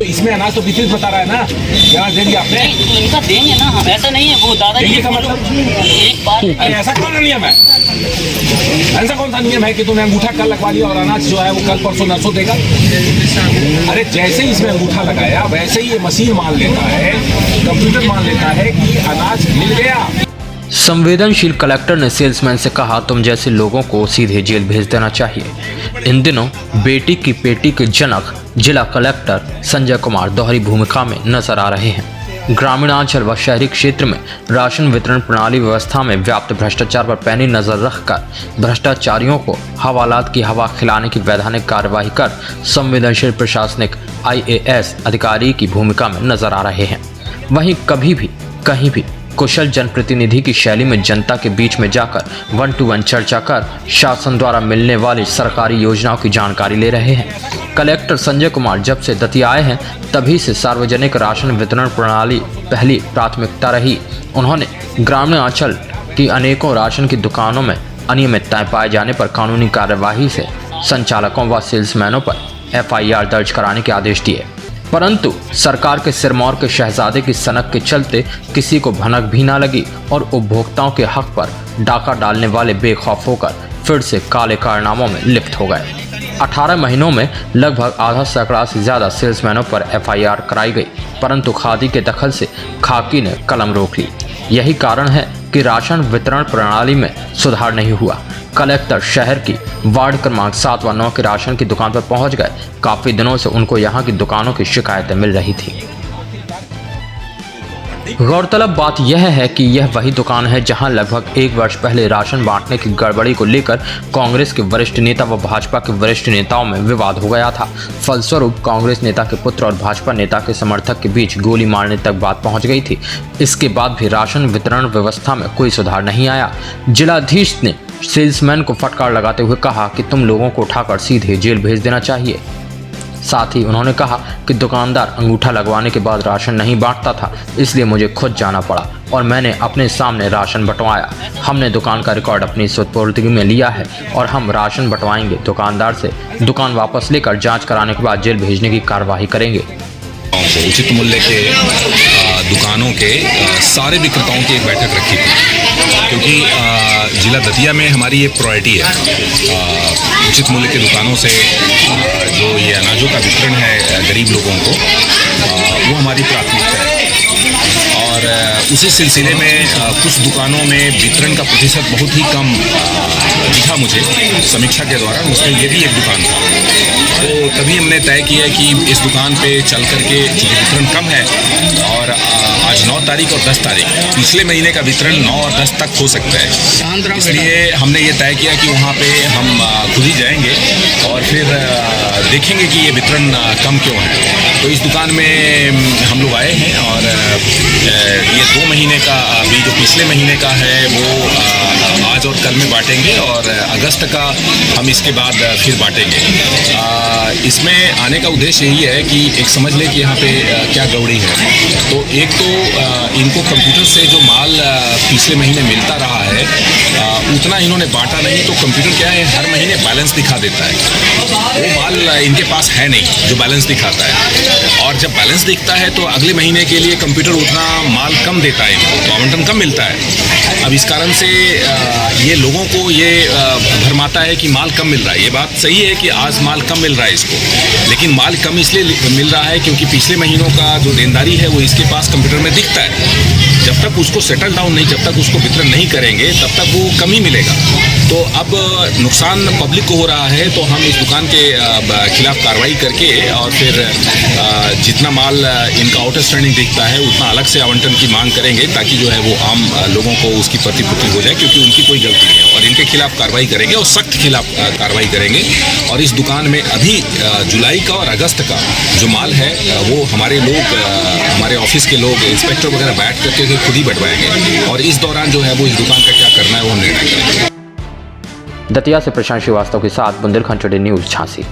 इसमें अनाज तो वितरित बता रहा है ना, यहाँ देंगे आपने, तो इनका देंगे ना हम, ऐसा नहीं है। वो दादाजी का मतलब एक बात, ऐसा कौन सा नियम है? ऐसा कौन सा नियम है कि तुमने अंगूठा कल लगवा लिया और अनाज जो है वो कल परसों नरसों देगा? अरे जैसे ही इसमें अंगूठा लगाया वैसे ही ये मशीन मान लेता है, कंप्यूटर मान लेता है कि अनाज मिल गया। संवेदनशील कलेक्टर ने सेल्समैन से कहा, तुम जैसे लोगों को सीधे जेल भेज देना चाहिए। इन दिनों बेटी की पेटी के जनक जिला कलेक्टर संजय कुमार दोहरी भूमिका में नजर आ रहे हैं। ग्रामीणांचल व शहरी क्षेत्र में राशन वितरण प्रणाली व्यवस्था में व्याप्त भ्रष्टाचार पर पैनी नजर रखकर भ्रष्टाचारियों को हवालात की हवा खिलाने की वैधानिक कार्यवाही कर संवेदनशील प्रशासनिक IAS अधिकारी की भूमिका में नजर आ रहे हैं। वहीं कभी भी कहीं भी कुशल जनप्रतिनिधि की शैली में जनता के बीच में जाकर 1-to-1 चर्चा कर शासन द्वारा मिलने वाली सरकारी योजनाओं की जानकारी ले रहे हैं। कलेक्टर संजय कुमार जब से दतिया आए हैं तभी से सार्वजनिक राशन वितरण प्रणाली पहली प्राथमिकता रही। उन्होंने ग्रामीणांचल की अनेकों राशन की दुकानों में अनियमितताएं पाए जाने पर कानूनी कार्यवाही से संचालकों व सेल्समैनों पर FIR दर्ज कराने के आदेश दिए, परंतु सरकार के सिरमौर के शहजादे की सनक के चलते किसी को भनक भी ना लगी और उपभोक्ताओं के हक पर डाका डालने वाले बेखौफ होकर फिर से काले कारनामों में लिप्त हो गए। 18 महीनों में लगभग आधा सैकड़ा से ज्यादा सेल्समैनों पर FIR कराई गई, परंतु खादी के दखल से खाकी ने कलम रोक ली। यही कारण है कि राशन वितरण प्रणाली में सुधार नहीं हुआ। कलेक्टर शहर की वार्ड क्रमांक 7 व 9 की राशन की दुकान पर पहुंच गए। काफी दिनों से उनको यहां की दुकानों की शिकायतें मिल रही थी। गौरतलब बात यह है कि यह वही दुकान है जहां लगभग 1 वर्ष पहले राशन बांटने की गड़बड़ी को लेकर कांग्रेस के वरिष्ठ नेता व भाजपा के वरिष्ठ नेताओं में विवाद हो गया था। फलस्वरूप कांग्रेस नेता के पुत्र और भाजपा नेता के समर्थक के बीच गोली मारने तक बात पहुंच गई थी। इसके बाद भी राशन वितरण व्यवस्था में कोई सुधार नहीं आया। जिलाधीश ने सेल्समैन को फटकार लगाते हुए कहा कि तुम लोगों को उठाकर सीधे जेल भेज देना चाहिए। साथ ही उन्होंने कहा कि दुकानदार अंगूठा लगवाने के बाद राशन नहीं बांटता था, इसलिए मुझे खुद जाना पड़ा और मैंने अपने सामने राशन बंटवाया। हमने दुकान का रिकॉर्ड अपनी सुपुर्दगी में लिया है और हम राशन बंटवाएंगे। दुकानदार से दुकान वापस लेकर जांच कराने के बाद जेल भेजने की कार्यवाही करेंगे। उचित मूल्य के दुकानों के सारे विक्रेताओं की एक बैठक रखी थी, क्योंकि जिला दतिया में हमारी ये प्रायोरिटी है। उचित मूल्य के दुकानों से जो ये अनाजों का वितरण है गरीब लोगों को, वो हमारी प्राथमिकता है। और उसी सिलसिले में कुछ दुकानों में वितरण का प्रतिशत बहुत ही कम दिखा मुझे समीक्षा के दौरान। उसमें ये भी एक दुकान था, तो तभी हमने तय किया कि इस दुकान पे चल करके चूँकि वितरण कम है और आज 9 तारीख और 10 तारीख पिछले महीने का वितरण 9 और 10 तक हो सकता है, इसलिए हमने ये तय किया कि वहाँ पे हम खुद ही जाएंगे और फिर देखेंगे कि ये वितरण कम क्यों है। तो इस दुकान में हम लोग आए हैं और ये 2 महीने का अभी जो पिछले महीने का है वो आज और कल में बांटेंगे और अगस्त का हम इसके बाद फिर बांटेंगे। इसमें आने का उद्देश्य यही है कि एक समझ लें कि यहाँ पे क्या गड़बड़ी है। तो एक तो इनको कंप्यूटर से जो माल पिछले महीने मिलता रहा है उतना इन्होंने बांटा नहीं, तो कंप्यूटर क्या है हर महीने बैलेंस दिखा देता है। वो माल इनके पास है नहीं जो बैलेंस दिखाता है, और जब बैलेंस दिखता है तो अगले महीने के लिए कंप्यूटर उतना माल कम देता है इनको, तो आवंटन कम मिलता है। अब इस कारण से ये लोगों को ये भरमाता है कि माल कम मिल रहा है। ये बात सही है कि आज माल कम मिल रहा है इसको, लेकिन माल कम इसलिए मिल रहा है क्योंकि पिछले महीनों का जो देनदारी है वो इसके पास कंप्यूटर में दिखता है। जब तक उसको सेटल डाउन नहीं, जब तक उसको वितरण नहीं करेंगे तब तक वो कम ही मिलेगा। तो अब नुकसान पब्लिक को हो रहा है, तो हम इस दुकान के खिलाफ कार्रवाई करके और फिर जितना माल इनका आउटस्टैंडिंग दिखता है उतना अलग से आवंटन की मांग करेंगे, ताकि जो है वो आम लोगों को उसकी प्रतिपूर्ति हो जाए, क्योंकि उनकी कोई गलती नहीं है। और इनके खिलाफ कार्रवाई करेंगे और सख्त खिलाफ कार्रवाई करेंगे। और इस दुकान में अभी जुलाई का और अगस्त का जो माल है वो हमारे लोग, हमारे ऑफिस के लोग, इंस्पेक्टर वगैरह बैठ करके खुद ही बंटवाएंगे, और इस दौरान जो है वो इस दुकान का क्या करना है वो निर्णय करेंगे। दतिया से प्रशांत श्रीवास्तव के साथ बुंदेलखंड टुडे न्यूज़ झांसी।